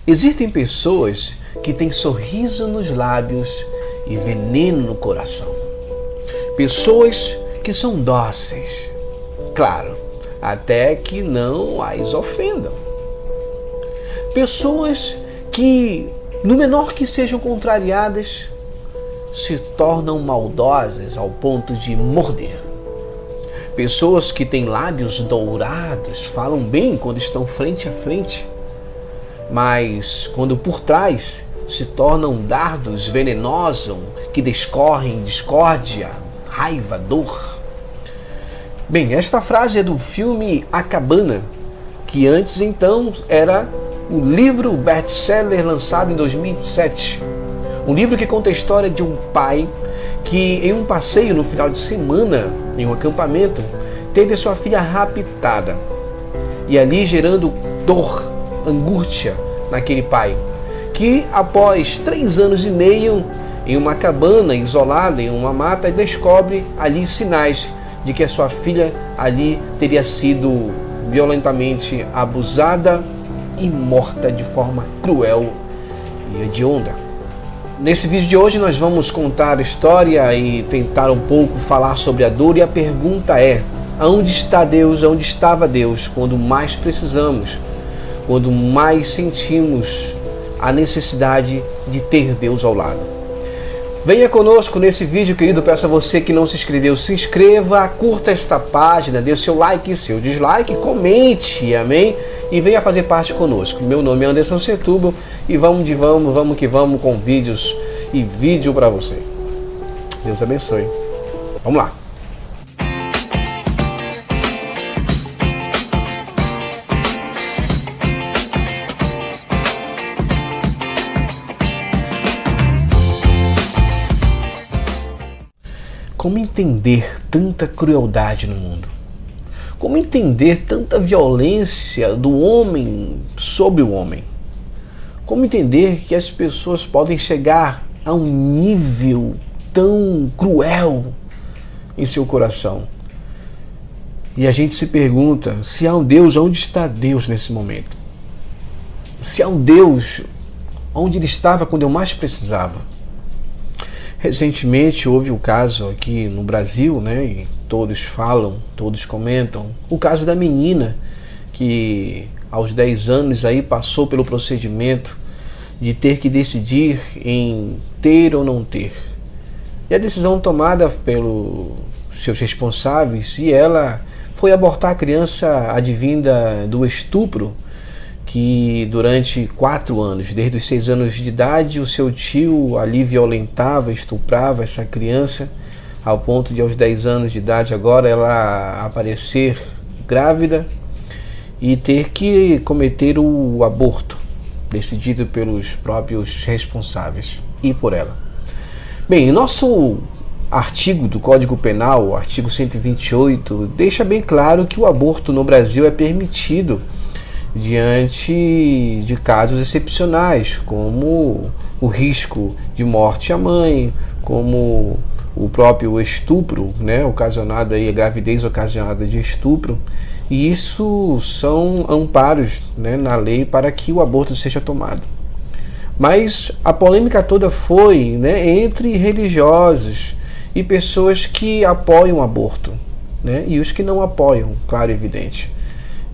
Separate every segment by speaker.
Speaker 1: Existem pessoas que têm sorriso nos lábios e veneno no coração. Pessoas que são dóceis, claro, até que não as ofendam. Pessoas que, no menor que sejam contrariadas, se tornam maldosas ao ponto de morder. Pessoas que têm lábios dourados, falam bem quando estão frente a frente, mas quando por trás se tornam dardos venenosos que descorrem discórdia, raiva, dor. Bem, esta frase é do filme A Cabana, que antes então era o livro best-seller lançado em 2007. Um livro que conta a história de um pai que, em um passeio no final de semana, em um acampamento, teve a sua filha raptada. E ali gerando dor, angústia naquele pai, que após 3 anos e meio, em uma cabana isolada, em uma mata, descobre ali sinais de que a sua filha ali teria sido violentamente abusada e morta de forma cruel e hedionda. Nesse vídeo de hoje nós vamos contar a história e tentar um pouco falar sobre a dor, e a pergunta é: aonde está Deus? Onde estava Deus quando mais precisamos? Quando mais sentimos a necessidade de ter Deus ao lado? Venha conosco nesse vídeo, querido. Peço a você que não se inscreveu, se inscreva, curta esta página, dê seu like e seu dislike, comente, amém? E venha fazer parte conosco. Meu nome é Anderson Setúbal e vamos que vamos com vídeos e vídeo para você. Deus abençoe. Vamos lá. Como entender tanta crueldade no mundo? Como entender tanta violência do homem sobre o homem? Como entender que as pessoas podem chegar a um nível tão cruel em seu coração? E a gente se pergunta, se há um Deus, onde está Deus nesse momento? Se há um Deus, onde Ele estava quando eu mais precisava? Recentemente houve o caso aqui no Brasil, né, e todos falam, todos comentam, o caso da menina que aos 10 anos aí passou pelo procedimento de ter que decidir em ter ou não ter. E a decisão tomada pelos seus responsáveis, e ela foi abortar a criança advinda do estupro, que durante 4 anos, desde os 6 anos de idade, o seu tio ali violentava, estuprava essa criança, ao ponto de aos 10 anos de idade agora ela aparecer grávida e ter que cometer o aborto, decidido pelos próprios responsáveis e por ela. Bem, nosso artigo do Código Penal, o artigo 128, deixa bem claro que o aborto no Brasil é permitido diante de casos excepcionais, como o risco de morte à mãe, como o próprio estupro, né, ocasionado aí, a gravidez ocasionada de estupro. E isso são amparos, né, na lei para que o aborto seja tomado. Mas a polêmica toda foi, né, entre religiosos e pessoas que apoiam o aborto, né, e os que não apoiam, claro e evidente.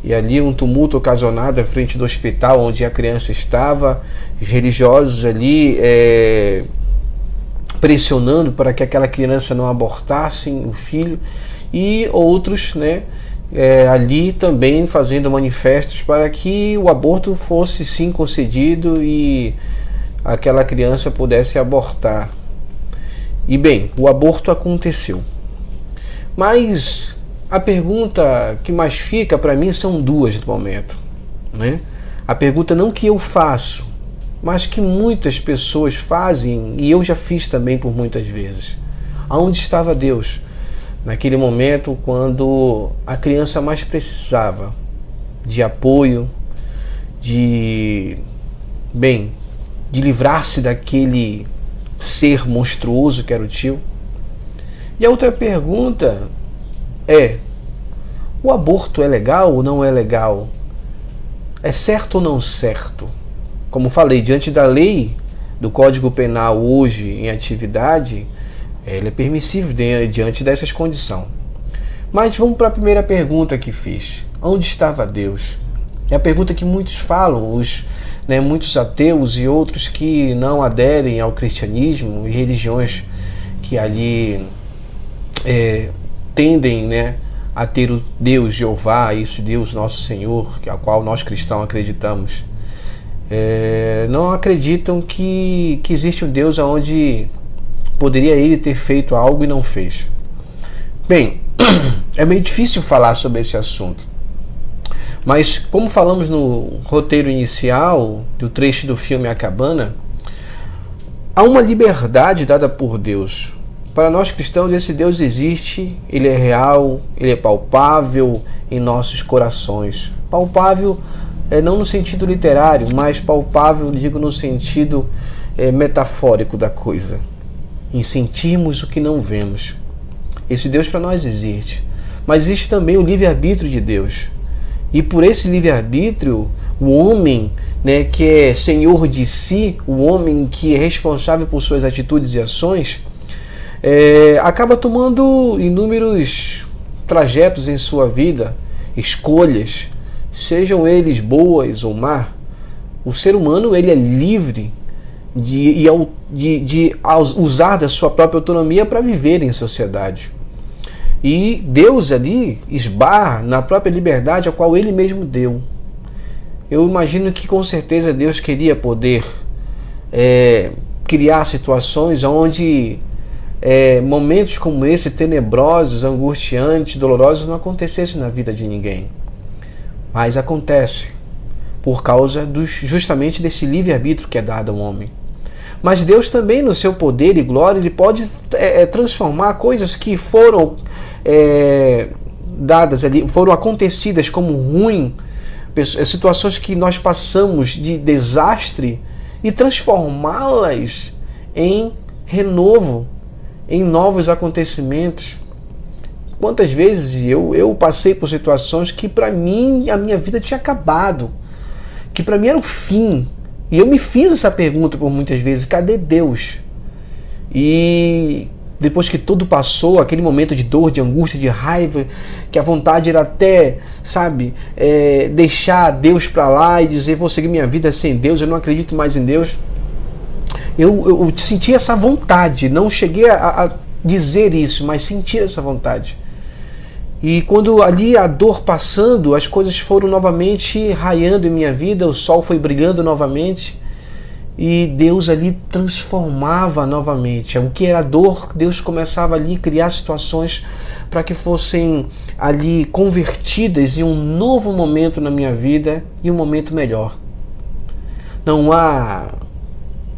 Speaker 1: E ali um tumulto ocasionado à frente do hospital onde a criança estava, os religiosos ali pressionando para que aquela criança não abortassem o filho, e outros, né, ali também fazendo manifestos para que o aborto fosse sim concedido e aquela criança pudesse abortar. E bem, o aborto aconteceu. Mas a pergunta que mais fica para mim são duas no momento, né? A pergunta não que eu faço, mas que muitas pessoas fazem, e eu já fiz também por muitas vezes. Aonde estava Deus naquele momento quando a criança mais precisava de apoio, de livrar-se daquele ser monstruoso que era o tio? E a outra pergunta é: o aborto é legal ou não é legal? É certo ou não certo? como falei, diante da lei do Código Penal hoje em atividade, ele é permissível diante dessas condições. Mas vamos para a primeira pergunta que fiz. Onde estava Deus? É a pergunta que muitos falam, muitos ateus e outros que não aderem ao cristianismo e religiões que ali tendem, a ter o Deus Jeová, esse Deus nosso Senhor, ao qual nós cristãos acreditamos. Não acreditam que existe um Deus onde poderia ele ter feito algo e não fez. Bem, é meio difícil falar sobre esse assunto. Mas como falamos no roteiro inicial do trecho do filme A Cabana, há uma liberdade dada por Deus. Para nós cristãos, esse Deus existe, ele é real, ele é palpável em nossos corações. Palpável não no sentido literário, mas palpável, digo, no sentido metafórico da coisa. Em sentirmos o que não vemos. Esse Deus para nós existe. Mas existe também o livre-arbítrio de Deus. E por esse livre-arbítrio, o homem, que é senhor de si, o homem que é responsável por suas atitudes e ações, acaba tomando inúmeros trajetos em sua vida, escolhas, sejam eles boas ou má. O ser humano ele é livre de usar da sua própria autonomia para viver em sociedade. E Deus ali esbarra na própria liberdade a qual ele mesmo deu. Eu imagino que com certeza Deus queria poder criar situações onde momentos como esse, tenebrosos, angustiantes, dolorosos, não acontecessem na vida de ninguém. Mas acontece por causa justamente desse livre-arbítrio que é dado ao homem. Mas Deus também, no seu poder e glória, ele pode transformar coisas que foram dadas ali, foram acontecidas como ruim, situações que nós passamos de desastre, e transformá-las em renovo, em novos acontecimentos. Quantas vezes eu passei por situações que para mim a minha vida tinha acabado, que para mim era o fim. E eu me fiz essa pergunta por muitas vezes: cadê Deus? E depois que tudo passou, aquele momento de dor, de angústia, de raiva, que a vontade era até, deixar Deus para lá e dizer: vou seguir minha vida sem Deus, eu não acredito mais em Deus. Eu senti essa vontade, não cheguei a dizer isso, mas senti essa vontade. E quando ali a dor passando, as coisas foram novamente raiando em minha vida, o sol foi brilhando novamente, e Deus ali transformava novamente. O que era dor, Deus começava ali a criar situações para que fossem ali convertidas em um novo momento na minha vida e um momento melhor. Não há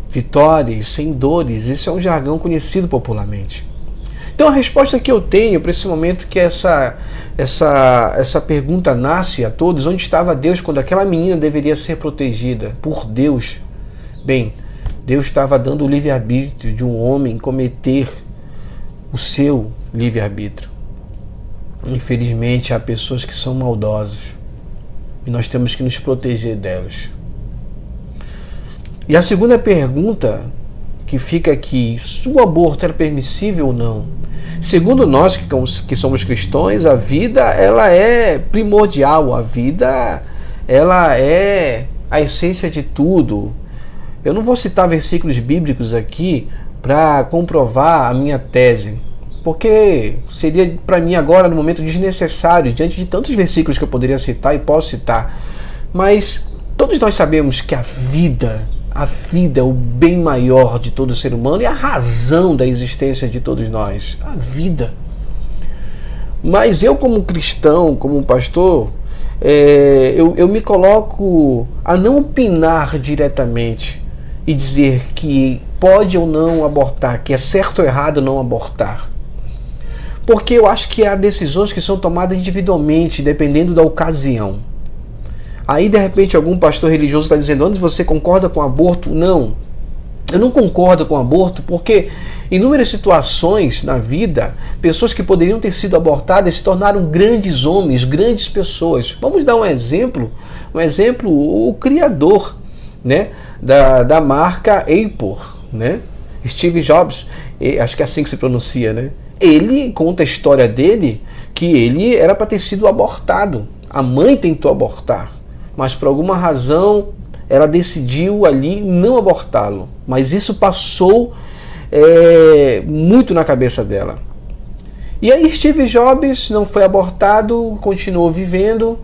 Speaker 1: vitórias sem dores, isso é um jargão conhecido popularmente. Então a resposta que eu tenho para esse momento que essa pergunta nasce a todos: onde estava Deus quando aquela menina deveria ser protegida por Deus? Bem, Deus estava dando o livre-arbítrio de um homem cometer o seu livre-arbítrio. Infelizmente há pessoas que são maldosas e nós temos que nos proteger delas. E a segunda pergunta que fica aqui: se o aborto era permissível ou não? Segundo nós que somos cristãos, a vida ela é primordial, a vida ela é a essência de tudo. Eu não vou citar versículos bíblicos aqui para comprovar a minha tese, porque seria para mim agora no momento desnecessário diante de tantos versículos que eu poderia citar e posso citar. Mas todos nós sabemos que a vida é o bem maior de todo ser humano e a razão da existência de todos nós, a vida. Mas eu, como cristão, como pastor, eu me coloco a não opinar diretamente e dizer que pode ou não abortar, que é certo ou errado não abortar. Porque eu acho que há decisões que são tomadas individualmente, dependendo da ocasião. Aí, de repente, algum pastor religioso está dizendo: antes você concorda com o aborto? Não, eu não concordo com o aborto, porque em inúmeras situações na vida, pessoas que poderiam ter sido abortadas se tornaram grandes homens, grandes pessoas. Vamos dar um exemplo, o Criador, né, da marca Apple, né? Steve Jobs, acho que é assim que se pronuncia, né? Ele conta a história dele, que ele era para ter sido abortado. A mãe tentou abortar, mas por alguma razão ela decidiu ali não abortá-lo. Mas isso passou muito na cabeça dela. E aí Steve Jobs não foi abortado, continuou vivendo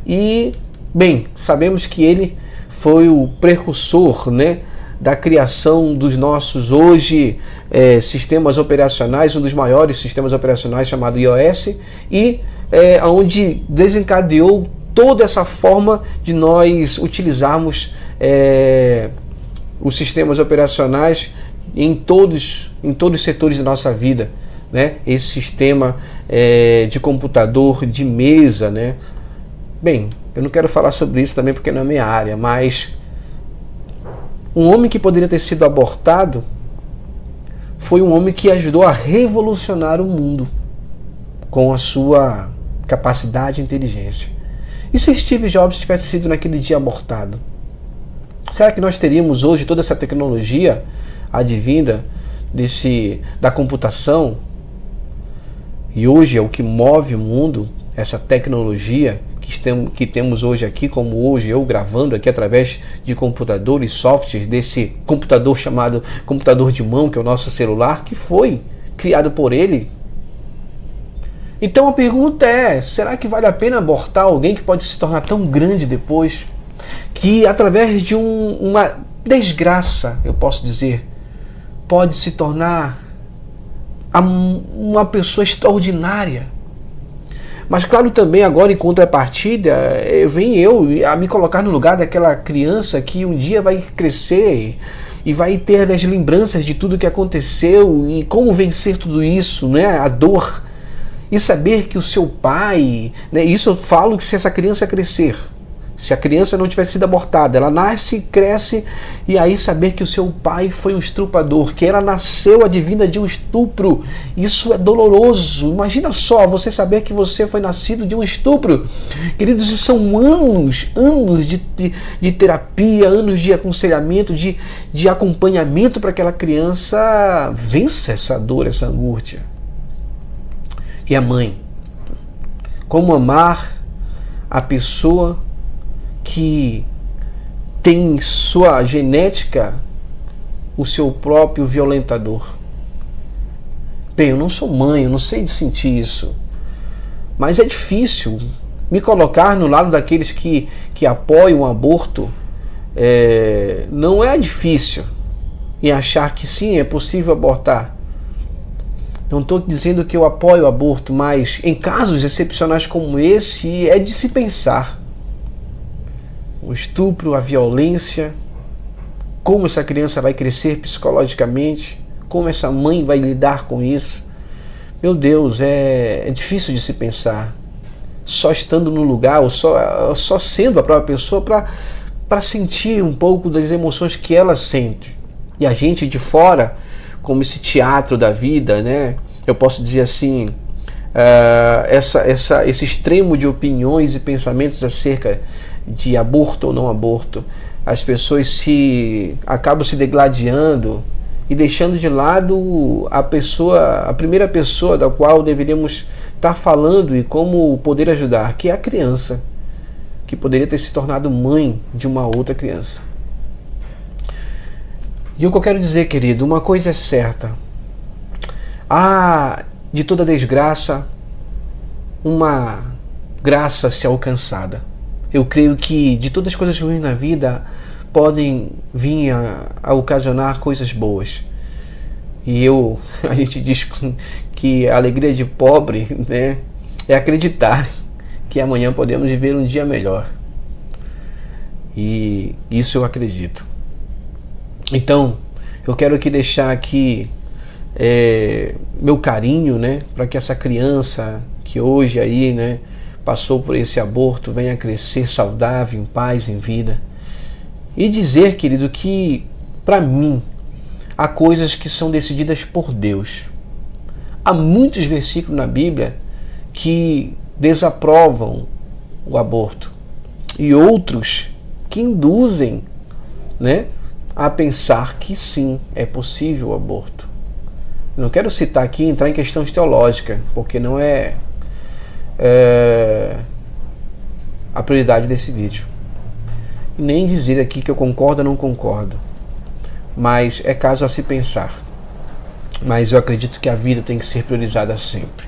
Speaker 1: e, bem, sabemos que ele foi o precursor, né, da criação dos nossos hoje sistemas operacionais, um dos maiores sistemas operacionais chamado iOS, e onde desencadeou toda essa forma de nós utilizarmos os sistemas operacionais em todos os setores da nossa vida, né? Esse sistema de computador, de mesa, né? Bem, eu não quero falar sobre isso também porque não é minha área, mas um homem que poderia ter sido abortado foi um homem que ajudou a revolucionar o mundo com a sua capacidade e inteligência. E se Steve Jobs tivesse sido naquele dia abortado? Será que nós teríamos hoje toda essa tecnologia advinda da computação? E hoje é o que move o mundo, essa tecnologia que temos hoje aqui, como hoje eu gravando aqui através de computadores, softwares, desse computador chamado computador de mão, que é o nosso celular, que foi criado por ele. Então a pergunta é, será que vale a pena abortar alguém que pode se tornar tão grande depois? Que através de uma desgraça, eu posso dizer, pode se tornar uma pessoa extraordinária. Mas claro, também agora em contrapartida, vem eu a me colocar no lugar daquela criança que um dia vai crescer e vai ter as lembranças de tudo que aconteceu e como vencer tudo isso, né? A dor. E saber que o seu pai, né? Isso eu falo que se essa criança crescer, se a criança não tivesse sido abortada, ela nasce, cresce, e aí saber que o seu pai foi um estuprador, que ela nasceu advinda de um estupro, isso é doloroso. Imagina só, você saber que você foi nascido de um estupro. Queridos, isso são anos de terapia, anos de aconselhamento, de acompanhamento para que aquela criança vença essa dor, essa angústia. E a mãe? Como amar a pessoa que tem em sua genética o seu próprio violentador? Bem, eu não sou mãe, eu não sei de sentir isso, mas é difícil me colocar no lado daqueles que apoiam o aborto. Não é difícil em achar que sim, é possível abortar. Não estou dizendo que eu apoio o aborto, mas em casos excepcionais como esse, é de se pensar. O estupro, a violência, como essa criança vai crescer psicologicamente, como essa mãe vai lidar com isso. Meu Deus, é difícil de se pensar. Só estando no lugar, ou só sendo a própria pessoa para sentir um pouco das emoções que ela sente. E a gente de fora, como esse teatro da vida, né? Eu posso dizer assim, esse extremo de opiniões e pensamentos acerca de aborto ou não aborto, as pessoas acabam se degladiando e deixando de lado a primeira pessoa da qual deveríamos estar falando e como poder ajudar, que é a criança, que poderia ter se tornado mãe de uma outra criança. E o que eu quero dizer, querido, uma coisa é certa: há de toda desgraça uma graça a ser alcançada. Eu creio que de todas as coisas ruins na vida podem vir a ocasionar coisas boas. E a gente diz que a alegria de pobre, né, é acreditar que amanhã podemos viver um dia melhor. E isso eu acredito. Então, eu quero deixar aqui meu carinho, né, para que essa criança que hoje aí, né, passou por esse aborto venha crescer saudável, em paz, em vida. E dizer, querido, que para mim há coisas que são decididas por Deus. Há muitos versículos na Bíblia que desaprovam o aborto e outros que induzem né, a pensar que sim, é possível o aborto. Não quero citar aqui, entrar em questões teológicas, porque não é a prioridade desse vídeo. E nem dizer aqui que eu concordo ou não concordo. Mas é caso a se pensar. Mas eu acredito que a vida tem que ser priorizada sempre.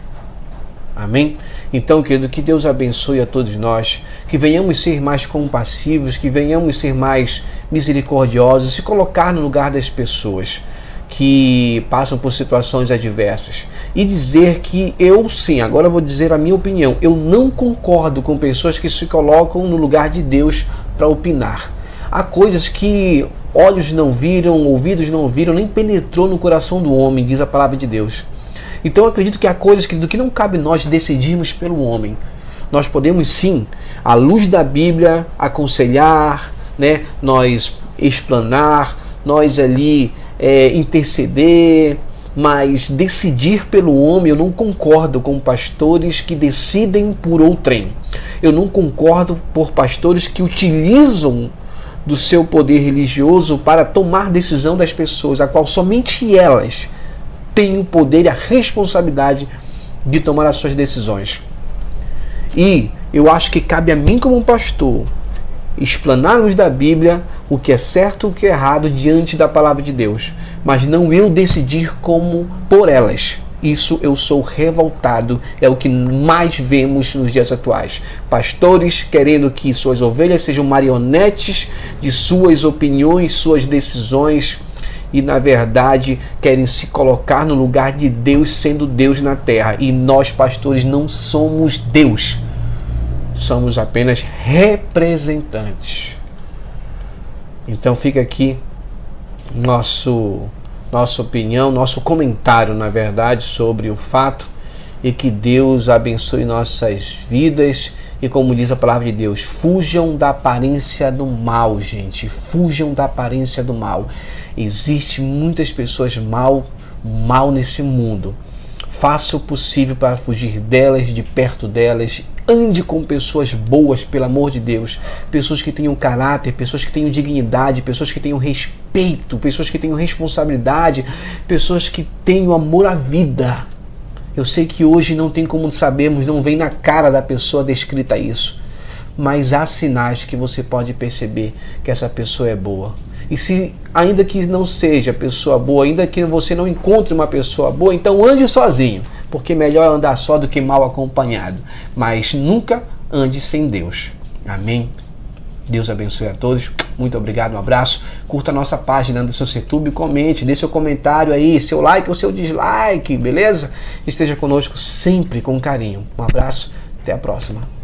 Speaker 1: Amém? Então, querido, que Deus abençoe a todos nós, que venhamos ser mais compassivos, que venhamos ser mais misericordiosos, se colocar no lugar das pessoas que passam por situações adversas e dizer que eu sim, agora eu vou dizer a minha opinião, eu não concordo com pessoas que se colocam no lugar de Deus para opinar. Há coisas que olhos não viram, ouvidos não ouviram, nem penetrou no coração do homem, diz a palavra de Deus. Então eu acredito que há coisas que não cabe nós decidirmos pelo homem. Nós podemos sim, à luz da Bíblia, aconselhar, né? Nós explanar, nós ali interceder, mas decidir pelo homem, eu não concordo com pastores que decidem por outrem. Eu não concordo por pastores que utilizam do seu poder religioso para tomar decisão das pessoas, a qual somente elas têm o poder e a responsabilidade de tomar as suas decisões. E eu acho que cabe a mim como pastor explanar à luz da Bíblia o que é certo e o que é errado diante da palavra de Deus, mas não eu decidir como por elas. Isso eu sou revoltado, é o que mais vemos nos dias atuais. Pastores querendo que suas ovelhas sejam marionetes de suas opiniões, suas decisões, e na verdade querem se colocar no lugar de Deus, sendo Deus na terra. E nós, pastores, não somos Deus, somos apenas representantes. Então fica aqui nossa opinião, nosso comentário, na verdade, sobre o fato, e que Deus abençoe nossas vidas. E como diz a palavra de Deus, fujam da aparência do mal, gente. Fujam da aparência do mal. Existem muitas pessoas mal nesse mundo. Faça o possível para fugir delas, de perto delas. Ande com pessoas boas, pelo amor de Deus. Pessoas que tenham caráter, pessoas que tenham dignidade, pessoas que tenham respeito, pessoas que tenham responsabilidade, pessoas que tenham amor à vida. Eu sei que hoje não tem como sabermos, não vem na cara da pessoa descrita isso. Mas há sinais que você pode perceber que essa pessoa é boa. E se ainda que não seja pessoa boa, ainda que você não encontre uma pessoa boa, então ande sozinho, porque melhor andar só do que mal acompanhado. Mas nunca ande sem Deus. Amém? Deus abençoe a todos. Muito obrigado, um abraço. Curta a nossa página do seu YouTube, comente, dê seu comentário aí, seu like ou seu dislike, beleza? Esteja conosco sempre com carinho. Um abraço, até a próxima.